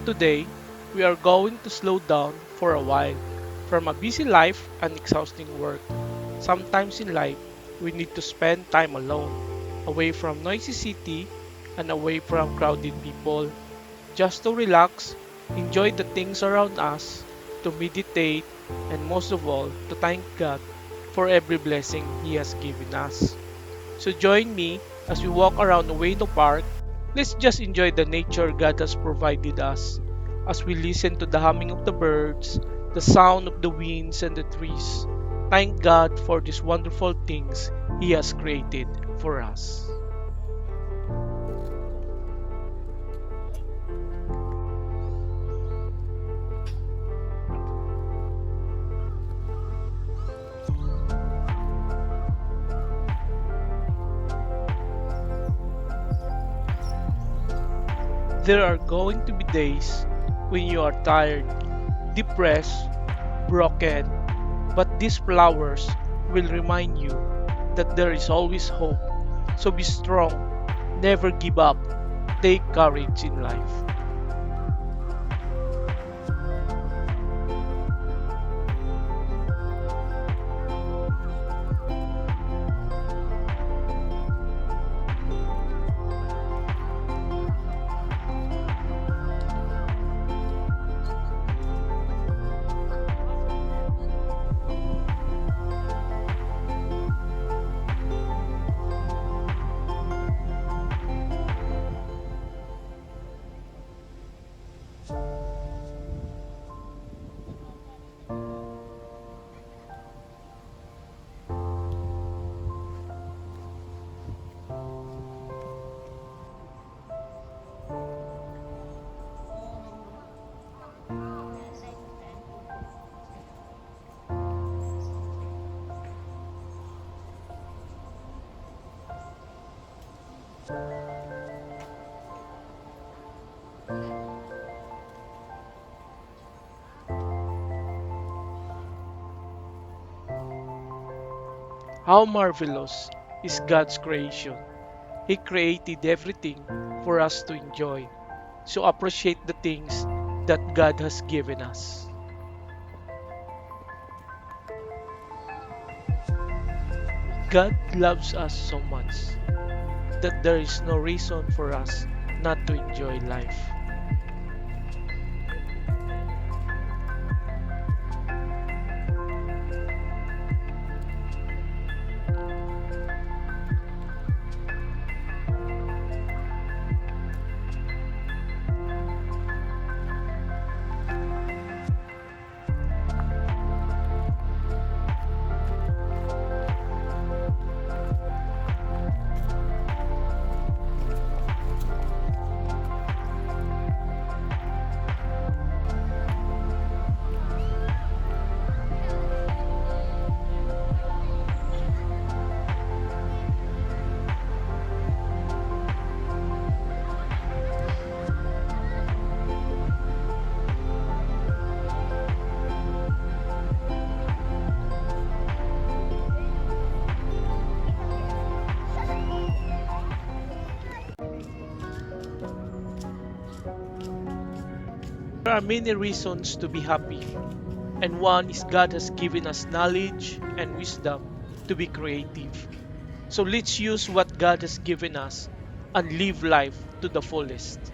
Today, we are going to slow down for a while from a busy life and exhausting work. Sometimes in life, we need to spend time alone, away from noisy city and away from crowded people, just to relax, enjoy the things around us, to meditate, and most of all, to thank God for every blessing He has given us. So join me as we walk around Ueno Park. Let's just enjoy the nature God has provided us as we listen to the humming of the birds, the sound of the winds and the trees. Thank God for these wonderful things He has created for us. There are going to be days when you are tired, depressed, broken, but these flowers will remind you that there is always hope. So be strong, never give up, take courage in life. How marvelous is God's creation! He created everything for us to enjoy. So appreciate the things that God has given us. God loves us so much that there is no reason for us not to enjoy life. There are many reasons to be happy, and one is God has given us knowledge and wisdom to be creative. So let's use what God has given us and live life to the fullest.